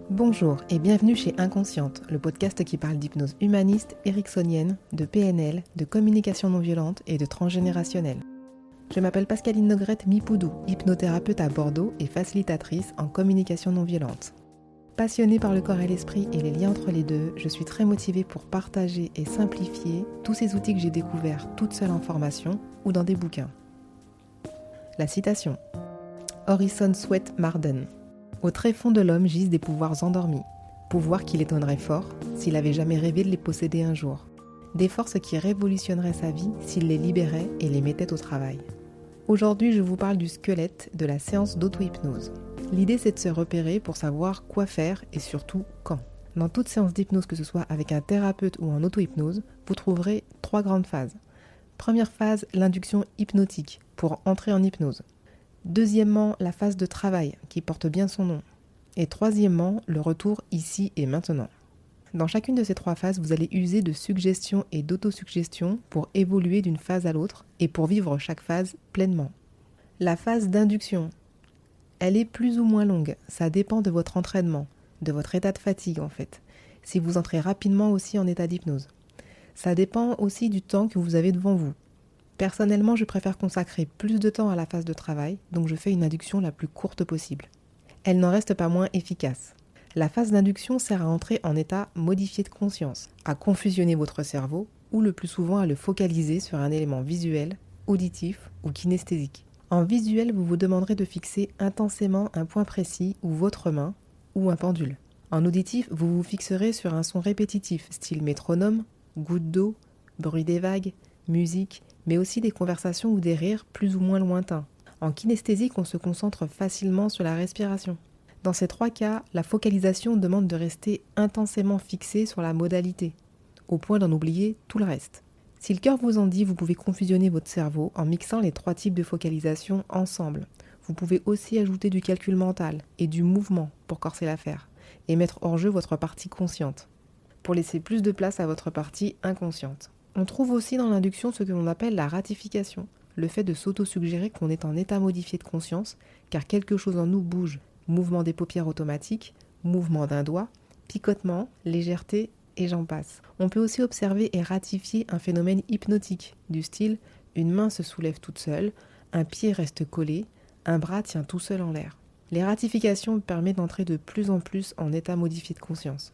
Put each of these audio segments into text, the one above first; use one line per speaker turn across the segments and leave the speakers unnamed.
Bonjour et bienvenue chez Inconsciente, le podcast qui parle d'hypnose humaniste, ericksonienne, de PNL, de communication non violente et de transgénérationnel. Je m'appelle Pascaline Nogrette Mipoudou, hypnothérapeute à Bordeaux et facilitatrice en communication non violente. Passionnée par le corps et l'esprit et les liens entre les deux, je suis très motivée pour partager et simplifier tous ces outils que j'ai découverts toute seule en formation ou dans des bouquins. La citation. Orison Swett Marden. Au tréfonds de l'homme gisent des pouvoirs endormis, pouvoirs qui l'étonneraient fort s'il avait jamais rêvé de les posséder un jour. Des forces qui révolutionneraient sa vie s'il les libérait et les mettait au travail. Aujourd'hui, je vous parle du squelette de la séance d'auto-hypnose. L'idée, c'est de se repérer pour savoir quoi faire et surtout quand. Dans toute séance d'hypnose, que ce soit avec un thérapeute ou en auto-hypnose, vous trouverez 3 grandes phases. Première phase, l'induction hypnotique, pour entrer en hypnose. Deuxièmement, la phase de travail, qui porte bien son nom. Et troisièmement, le retour ici et maintenant. Dans chacune de ces 3 phases, vous allez user de suggestion et d'autosuggestion pour évoluer d'une phase à l'autre et pour vivre chaque phase pleinement. La phase d'induction, elle est plus ou moins longue, ça dépend de votre entraînement, de votre état de fatigue en fait, si vous entrez rapidement aussi en état d'hypnose. Ça dépend aussi du temps que vous avez devant vous. Personnellement, je préfère consacrer plus de temps à la phase de travail, donc je fais une induction la plus courte possible. Elle n'en reste pas moins efficace. La phase d'induction sert à entrer en état modifié de conscience, à confusionner votre cerveau ou le plus souvent à le focaliser sur un élément visuel, auditif ou kinesthésique. En visuel, vous vous demanderez de fixer intensément un point précis ou votre main ou un pendule. En auditif, vous vous fixerez sur un son répétitif, style métronome, goutte d'eau, bruit des vagues, musique, mais aussi des conversations ou des rires plus ou moins lointains. En kinesthésique, on se concentre facilement sur la respiration. Dans ces 3 cas, la focalisation demande de rester intensément fixé sur la modalité, au point d'en oublier tout le reste. Si le cœur vous en dit, vous pouvez confusionner votre cerveau en mixant les 3 types de focalisation ensemble. Vous pouvez aussi ajouter du calcul mental et du mouvement pour corser l'affaire, et mettre hors jeu votre partie consciente, pour laisser plus de place à votre partie inconsciente. On trouve aussi dans l'induction ce que l'on appelle la ratification, le fait de s'auto-suggérer qu'on est en état modifié de conscience, car quelque chose en nous bouge. Mouvement des paupières automatiques, mouvement d'un doigt, picotement, légèreté et j'en passe. On peut aussi observer et ratifier un phénomène hypnotique, du style une main se soulève toute seule, un pied reste collé, un bras tient tout seul en l'air. Les ratifications permettent d'entrer de plus en plus en état modifié de conscience.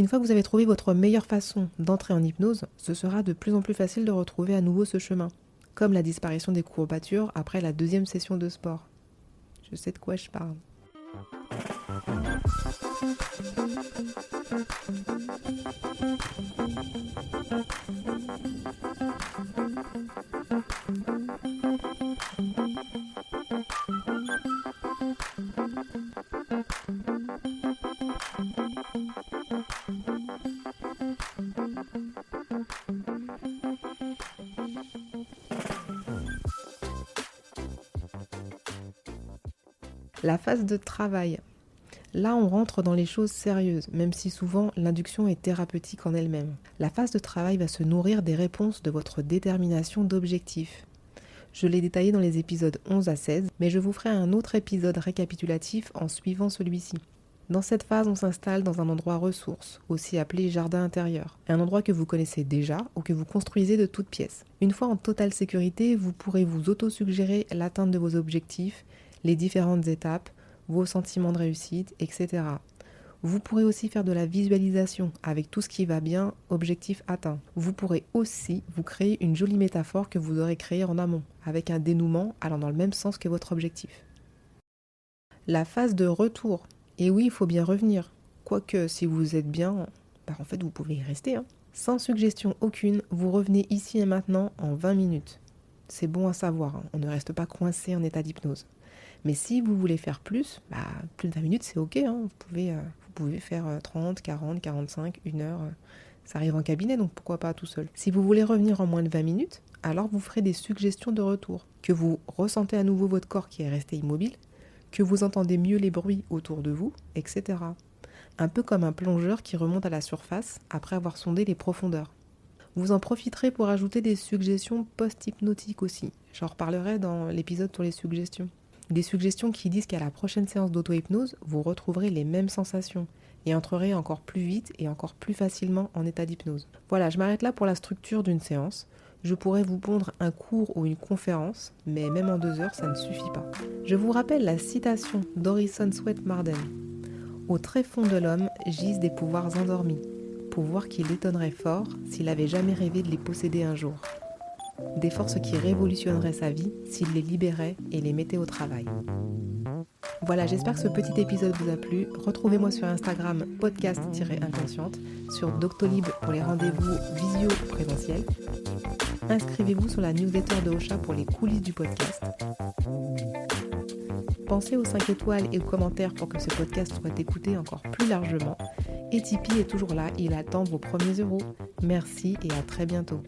Une fois que vous avez trouvé votre meilleure façon d'entrer en hypnose, ce sera de plus en plus facile de retrouver à nouveau ce chemin, comme la disparition des courbatures après la 2e session de sport. Je sais de quoi je parle. La phase de travail. Là, on rentre dans les choses sérieuses, même si souvent l'induction est thérapeutique en elle-même. La phase de travail va se nourrir des réponses de votre détermination d'objectifs. Je l'ai détaillé dans les épisodes 11 à 16, mais je vous ferai un autre épisode récapitulatif en suivant celui-ci. Dans cette phase, on s'installe dans un endroit ressource, aussi appelé jardin intérieur, un endroit que vous connaissez déjà ou que vous construisez de toutes pièces. Une fois en totale sécurité, vous pourrez vous auto-suggérer l'atteinte de vos objectifs, les différentes étapes, vos sentiments de réussite, etc. Vous pourrez aussi faire de la visualisation avec tout ce qui va bien, objectif atteint. Vous pourrez aussi vous créer une jolie métaphore que vous aurez créée en amont, avec un dénouement allant dans le même sens que votre objectif. La phase de retour. Et oui, il faut bien revenir. Quoique, si vous êtes bien, en fait, vous pouvez y rester. Sans suggestion aucune, vous revenez ici et maintenant en 20 minutes. C'est bon à savoir, on ne reste pas coincé en état d'hypnose. Mais si vous voulez faire plus de 20 minutes, c'est ok. Vous pouvez faire 30, 40, 45, 1 heure. Ça arrive en cabinet, donc pourquoi pas tout seul. Si vous voulez revenir en moins de 20 minutes, alors vous ferez des suggestions de retour. Que vous ressentez à nouveau votre corps qui est resté immobile, que vous entendez mieux les bruits autour de vous, etc. Un peu comme un plongeur qui remonte à la surface après avoir sondé les profondeurs. Vous en profiterez pour ajouter des suggestions post-hypnotiques aussi. J'en reparlerai dans l'épisode sur les suggestions. Des suggestions qui disent qu'à la prochaine séance d'auto-hypnose, vous retrouverez les mêmes sensations, et entreraient encore plus vite et encore plus facilement en état d'hypnose. Voilà, je m'arrête là pour la structure d'une séance. Je pourrais vous pondre un cours ou une conférence, mais même en 2 heures, ça ne suffit pas. Je vous rappelle la citation d'Orison Swett Marden. « Au tréfonds de l'homme gisent des pouvoirs endormis, pouvoirs qui l'étonneraient fort s'il avait jamais rêvé de les posséder un jour. Des forces qui révolutionneraient sa vie s'il les libérait et les mettait au travail. » Voilà, j'espère que ce petit épisode vous a plu. Retrouvez-moi sur Instagram podcast-inconsciente, sur Doctolib pour les rendez-vous visio présentiels. Inscrivez-vous sur la newsletter de Ocha pour les coulisses du podcast. Pensez aux 5 étoiles et aux commentaires pour que ce podcast soit écouté encore plus largement. Et Tipeee est toujours là, il attend vos premiers euros. Merci et à très bientôt.